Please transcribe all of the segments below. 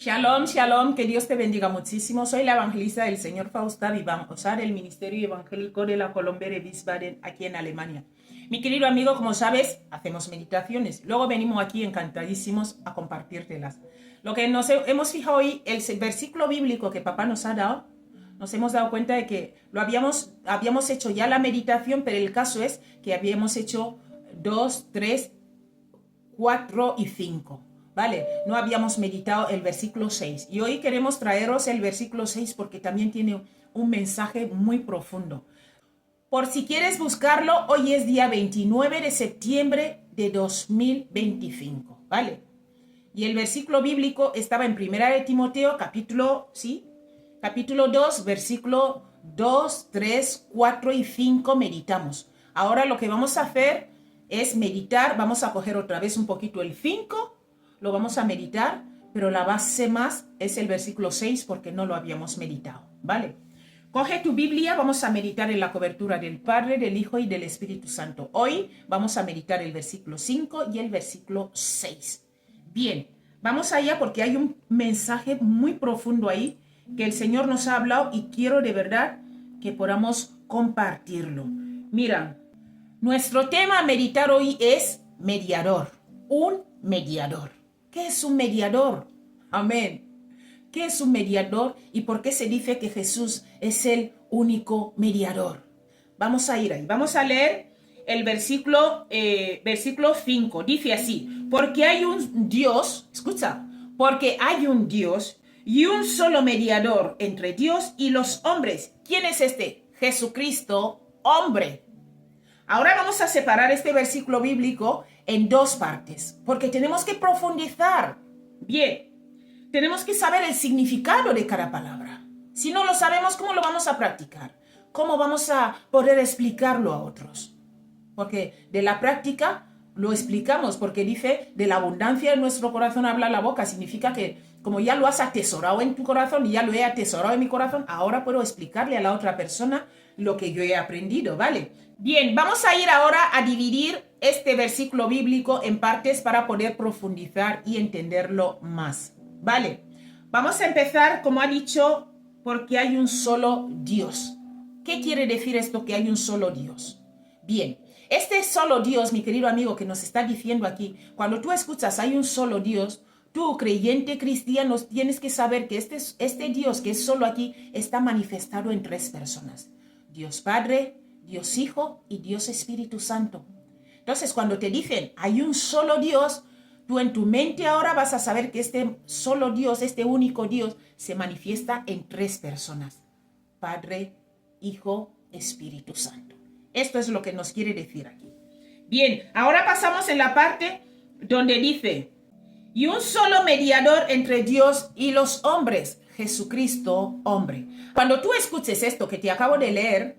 Shalom, shalom, que Dios te bendiga muchísimo. Soy la evangelista del Señor Fausta Vivamosar, el Ministerio Evangélico de la Colombia de Wiesbaden, aquí en Alemania. Mi querido amigo, como sabes, hacemos meditaciones. Luego venimos aquí encantadísimos a compartírtelas. Lo que nos hemos fijado hoy, el versículo bíblico que papá nos ha dado, nos hemos dado cuenta de que habíamos hecho ya la meditación, pero el caso es que habíamos hecho 2, 3, 4 y 5. ¿Vale? No habíamos meditado el versículo 6. Y hoy queremos traeros el versículo 6 porque también tiene un mensaje muy profundo. Por si quieres buscarlo, hoy es día 29 de septiembre de 2025. ¿Vale? Y el versículo bíblico estaba en 1 de Timoteo, capítulo 2, versículo 2, 3, 4 y 5 meditamos. Ahora lo que vamos a hacer es meditar. Vamos a coger otra vez un poquito el 5. Lo vamos a meditar, pero la base más es el versículo 6 porque no lo habíamos meditado, ¿vale? Coge tu Biblia, vamos a meditar en la cobertura del Padre, del Hijo y del Espíritu Santo. Hoy vamos a meditar el versículo 5 y el versículo 6. Bien, vamos allá porque hay un mensaje muy profundo ahí que el Señor nos ha hablado y quiero de verdad que podamos compartirlo. Mira, nuestro tema a meditar hoy es mediador, un mediador. ¿Qué es un mediador? Amén. ¿Qué es un mediador y por qué se dice que Jesús es el único mediador? Vamos a ir ahí. Vamos a leer el versículo 5. Dice así: porque hay un Dios, escucha, porque hay un Dios y un solo mediador entre Dios y los hombres. ¿Quién es este? Jesucristo, hombre. Ahora vamos a separar este versículo bíblico en dos partes, porque tenemos que profundizar. Bien, tenemos que saber el significado de cada palabra. Si no lo sabemos, ¿cómo lo vamos a practicar? ¿Cómo vamos a poder explicarlo a otros? Porque de la práctica lo explicamos, porque dice, de la abundancia de nuestro corazón habla la boca. Significa que como ya lo has atesorado en tu corazón y ya lo he atesorado en mi corazón, ahora puedo explicarle a la otra persona lo que yo he aprendido, ¿vale? Bien, vamos a ir ahora a dividir este versículo bíblico en partes para poder profundizar y entenderlo más, ¿vale? Vamos a empezar, como ha dicho, porque hay un solo Dios. ¿Qué quiere decir esto que hay un solo Dios? Bien, este solo Dios, mi querido amigo, que nos está diciendo aquí, cuando tú escuchas hay un solo Dios, tú, creyente cristiano, tienes que saber que este Dios que es solo aquí está manifestado en tres personas. Dios Padre, Dios Hijo y Dios Espíritu Santo. Entonces, cuando te dicen hay un solo Dios, tú en tu mente ahora vas a saber que este solo Dios, este único Dios, se manifiesta en tres personas. Padre, Hijo, Espíritu Santo. Esto es lo que nos quiere decir aquí. Bien, ahora pasamos en la parte donde dice, y un solo mediador entre Dios y los hombres, Jesucristo, hombre. Cuando tú escuches esto que te acabo de leer,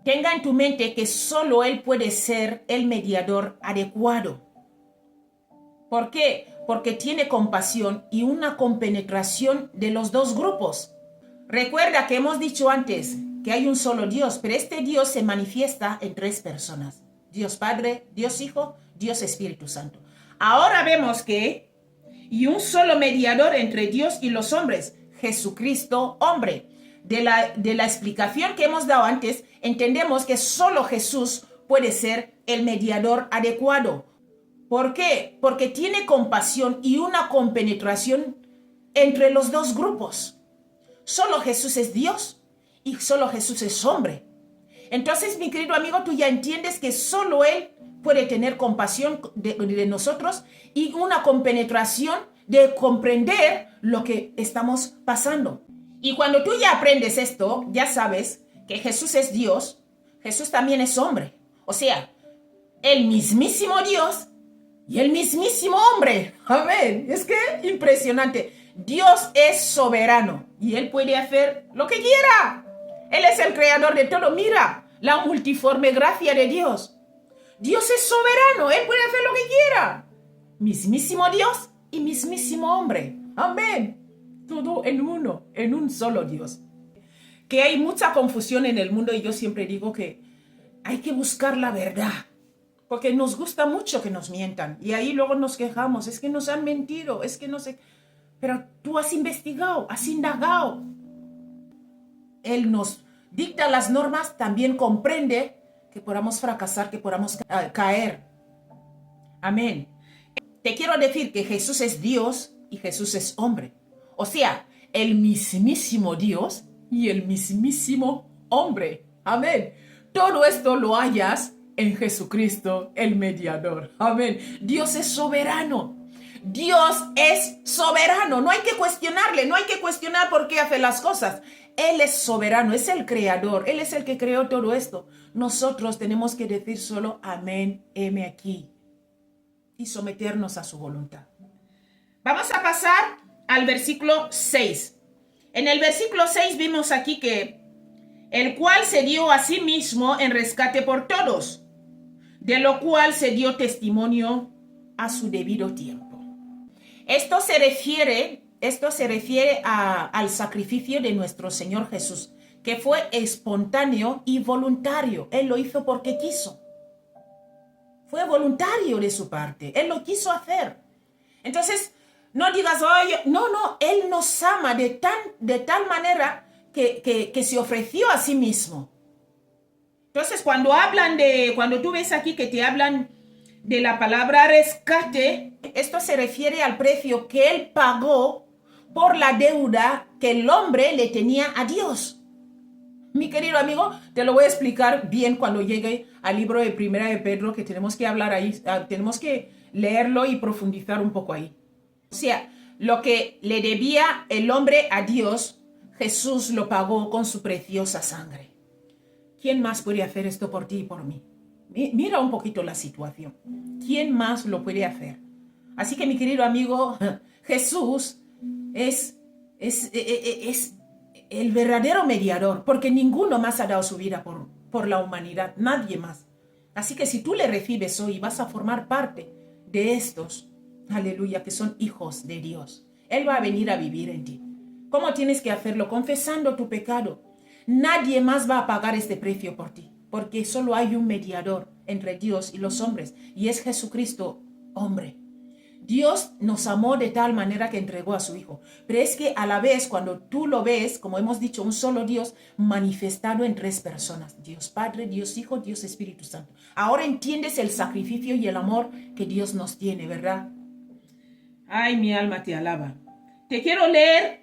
tenga en tu mente que solo Él puede ser el mediador adecuado. ¿Por qué? Porque tiene compasión y una compenetración de los dos grupos. Recuerda que hemos dicho antes que hay un solo Dios, pero este Dios se manifiesta en tres personas. Dios Padre, Dios Hijo, Dios Espíritu Santo. Ahora vemos que y un solo mediador entre Dios y los hombres, Jesucristo, hombre. De la explicación que hemos dado antes, entendemos que solo Jesús puede ser el mediador adecuado. ¿Por qué? Porque tiene compasión y una compenetración entre los dos grupos. Solo Jesús es Dios y solo Jesús es hombre. Entonces, mi querido amigo, tú ya entiendes que solo Él puede tener compasión de nosotros y una compenetración de comprender lo que estamos pasando. Y cuando tú ya aprendes esto, ya sabes que Jesús es Dios, Jesús también es hombre. O sea, el mismísimo Dios y el mismísimo hombre. Amén. Es que impresionante. Dios es soberano y Él puede hacer lo que quiera. Él es el creador de todo. Mira la multiforme gracia de Dios. Dios es soberano. Él puede hacer lo que quiera. Mismísimo Dios y mismísimo hombre. Amén. Todo en uno, en un solo Dios. Que hay mucha confusión en el mundo y yo siempre digo que hay que buscar la verdad. Porque nos gusta mucho que nos mientan. Y ahí luego nos quejamos. Es que nos han mentido. Es que no sé. Pero tú has investigado, has indagado. Él nos dicta las normas, también comprende que podamos fracasar, que podamos caer. Amén. Te quiero decir que Jesús es Dios y Jesús es hombre. O sea, el mismísimo Dios y el mismísimo hombre. Amén. Todo esto lo hallas en Jesucristo, el mediador. Amén. Dios es soberano. Dios es soberano. No hay que cuestionarle, no hay que cuestionar por qué hace las cosas. Él es soberano, es el creador. Él es el que creó todo esto. Nosotros tenemos que decir solo amén, heme aquí, y someternos a su voluntad. Vamos a pasar al versículo 6. En el versículo 6 vimos aquí que el cual se dio a sí mismo en rescate por todos, de lo cual se dio testimonio a su debido tiempo. Esto se refiere al sacrificio de nuestro Señor Jesús, que fue espontáneo y voluntario. Él lo hizo porque quiso. Fue voluntario de su parte. Él lo quiso hacer. Entonces, no digas, oye, no, Él nos ama de tal manera que se ofreció a sí mismo. Entonces, cuando tú ves aquí que te hablan de la palabra rescate, esto se refiere al precio que Él pagó por la deuda que el hombre le tenía a Dios. Mi querido amigo, te lo voy a explicar bien cuando llegue al libro de Primera de Pedro, que tenemos que hablar ahí, tenemos que leerlo y profundizar un poco ahí. O sea, lo que le debía el hombre a Dios, Jesús lo pagó con su preciosa sangre. ¿Quién más puede hacer esto por ti y por mí? Mira un poquito la situación. ¿Quién más lo puede hacer? Así que, mi querido amigo, Jesús es el verdadero mediador, porque ninguno más ha dado su vida por la humanidad, nadie más. Así que si tú le recibes hoy, vas a formar parte de estos, aleluya, que son hijos de Dios. Él va a venir a vivir en ti. ¿Cómo tienes que hacerlo? Confesando tu pecado. Nadie más va a pagar este precio por ti, porque solo hay un mediador entre Dios y los hombres, y es Jesucristo, hombre. Dios nos amó de tal manera que entregó a su Hijo. Pero es que a la vez, cuando tú lo ves, como hemos dicho, un solo Dios manifestado en tres personas. Dios Padre, Dios Hijo, Dios Espíritu Santo. Ahora entiendes el sacrificio y el amor que Dios nos tiene, ¿verdad? Ay, mi alma te alaba. Te quiero leer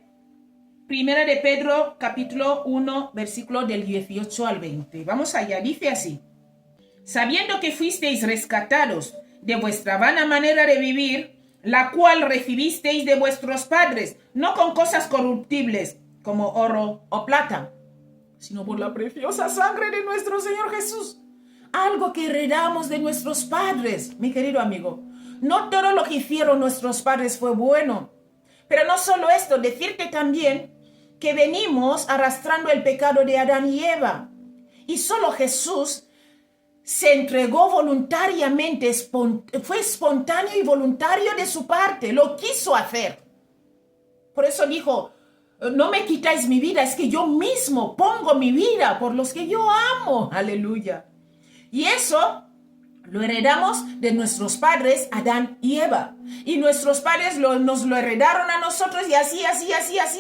Primera de Pedro, capítulo 1, versículo del 18 al 20. Vamos allá, dice así. Sabiendo que fuisteis rescatados de vuestra vana manera de vivir, la cual recibisteis de vuestros padres, no con cosas corruptibles, como oro o plata, sino por la preciosa sangre de nuestro Señor Jesús. Algo que heredamos de nuestros padres, mi querido amigo. No todo lo que hicieron nuestros padres fue bueno. Pero no solo esto, decirte también que venimos arrastrando el pecado de Adán y Eva. Y solo Jesús se entregó voluntariamente, fue espontáneo y voluntario de su parte, lo quiso hacer. Por eso dijo, no me quitáis mi vida, es que yo mismo pongo mi vida por los que yo amo. Aleluya. Y eso lo heredamos de nuestros padres, Adán y Eva. Y nuestros padres nos lo heredaron a nosotros y así,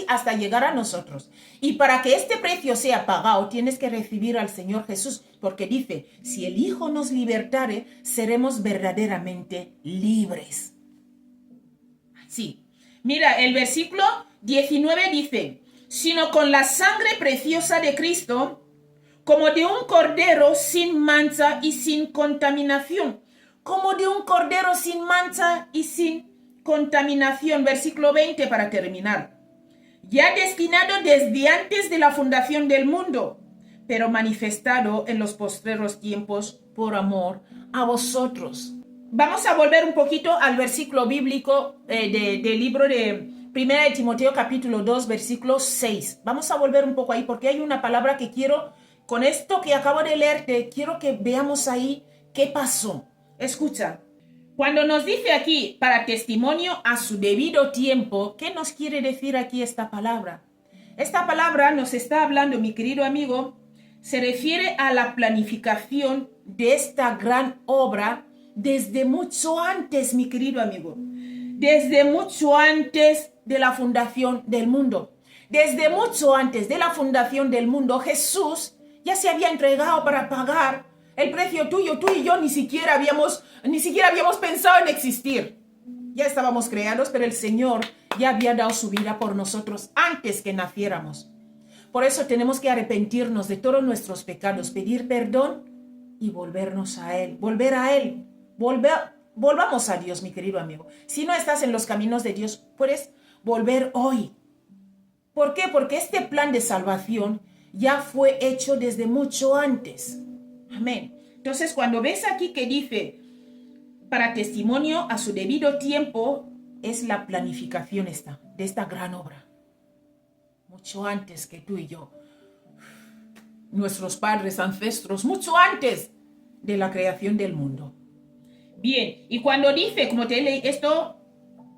hasta llegar a nosotros. Y para que este precio sea pagado, tienes que recibir al Señor Jesús. Porque dice, si el Hijo nos libertare, seremos verdaderamente libres. Sí. Mira, el versículo 19 dice, sino con la sangre preciosa de Cristo, como de un cordero sin mancha y sin contaminación. Como de un cordero sin mancha y sin contaminación. Versículo 20 para terminar. Ya destinado desde antes de la fundación del mundo, pero manifestado en los postreros tiempos por amor a vosotros. Vamos a volver un poquito al versículo bíblico del libro de Primera de Timoteo capítulo 2, versículo 6. Vamos a volver un poco ahí porque hay una palabra que quiero, con esto que acabo de leerte, quiero que veamos ahí qué pasó. Escucha, cuando nos dice aquí para testimonio a su debido tiempo, ¿qué nos quiere decir aquí esta palabra? Esta palabra nos está hablando, mi querido amigo, se refiere a la planificación de esta gran obra desde mucho antes, mi querido amigo. desde mucho antes de la fundación del mundo. Desde mucho antes de la fundación del mundo, Jesús ya se había entregado para pagar el precio tuyo. Tú y yo ni siquiera habíamos pensado en existir. Ya estábamos creados, pero el Señor ya había dado su vida por nosotros antes que naciéramos. Por eso tenemos que arrepentirnos de todos nuestros pecados, pedir perdón y volvernos a Él, volver a Él. Volvamos a Dios, mi querido amigo. Si no estás en los caminos de Dios, puedes volver hoy. ¿Por qué? Porque este plan de salvación ya fue hecho desde mucho antes. Amén. Entonces, cuando ves aquí que dice, para testimonio a su debido tiempo, es la planificación de esta gran obra. Mucho antes que tú y yo. Nuestros padres, ancestros, mucho antes de la creación del mundo. Bien, y cuando dice, como te he leído, esto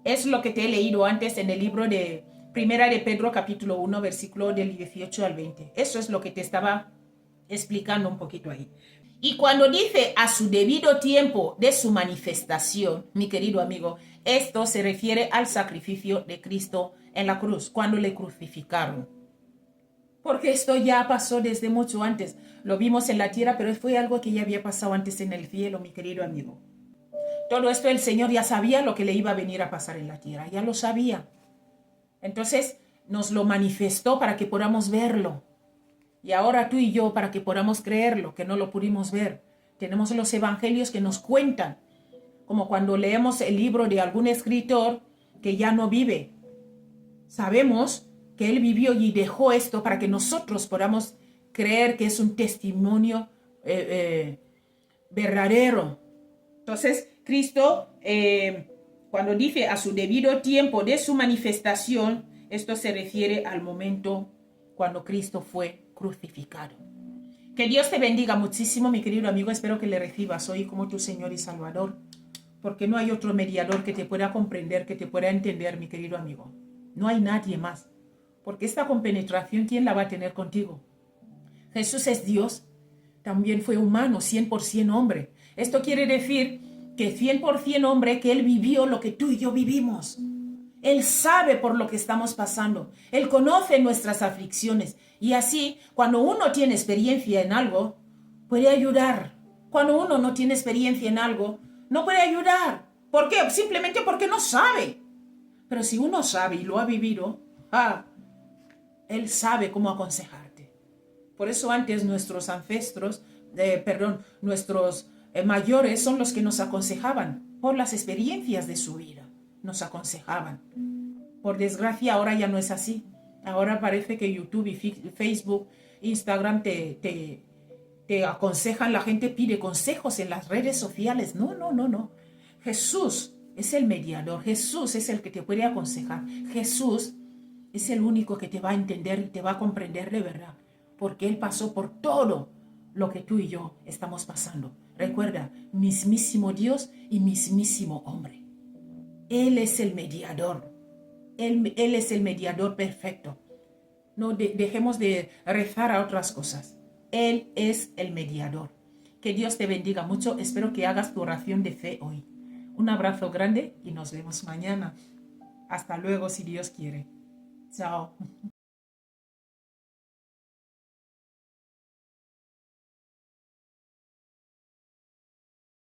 es lo que te he leído antes en el libro de Primera de Pedro, capítulo 1, versículo del 18 al 20. Eso es lo que te estaba explicando un poquito ahí. Y cuando dice a su debido tiempo de su manifestación, mi querido amigo, esto se refiere al sacrificio de Cristo en la cruz, cuando le crucificaron. Porque esto ya pasó desde mucho antes. Lo vimos en la tierra, pero fue algo que ya había pasado antes en el cielo, mi querido amigo. Todo esto el Señor ya sabía lo que le iba a venir a pasar en la tierra, ya lo sabía. Entonces nos lo manifestó para que podamos verlo. Y ahora tú y yo, para que podamos creerlo, que no lo pudimos ver. Tenemos los evangelios que nos cuentan, como cuando leemos el libro de algún escritor que ya no vive. Sabemos que él vivió y dejó esto para que nosotros podamos creer que es un testimonio verdadero. Entonces, Cristo, cuando dice a su debido tiempo de su manifestación, esto se refiere al momento cuando Cristo fue crucificado. Que Dios te bendiga muchísimo, mi querido amigo. Espero que le recibas hoy como tu Señor y Salvador, porque no hay otro mediador que te pueda comprender, que te pueda entender, mi querido amigo. No hay nadie más, porque esta compenetración, ¿quién la va a tener contigo? Jesús es Dios, también fue humano, 100% hombre. Esto quiere decir que 100% hombre, que Él vivió lo que tú y yo vivimos. Él sabe por lo que estamos pasando. Él conoce nuestras aflicciones. Y así, cuando uno tiene experiencia en algo, puede ayudar. Cuando uno no tiene experiencia en algo, no puede ayudar. ¿Por qué? Simplemente porque no sabe. Pero si uno sabe y lo ha vivido, Él sabe cómo aconsejarte. Por eso antes nuestros ancestros, nuestros mayores son los que nos aconsejaban por las experiencias de su vida. Nos aconsejaban. Por desgracia ahora ya no es así. Ahora parece que YouTube y Facebook, Instagram te aconsejan, la gente pide consejos en las redes sociales. No. Jesús es el mediador. Jesús es el que te puede aconsejar. Jesús es el único que te va a entender y te va a comprender de verdad. Porque Él pasó por todo lo que tú y yo estamos pasando. Recuerda, mismísimo Dios y mismísimo hombre. Él es el mediador. Él es el mediador perfecto. No dejemos de rezar a otras cosas. Él es el mediador. Que Dios te bendiga mucho. Espero que hagas tu oración de fe hoy. Un abrazo grande y nos vemos mañana. Hasta luego si Dios quiere. Chao.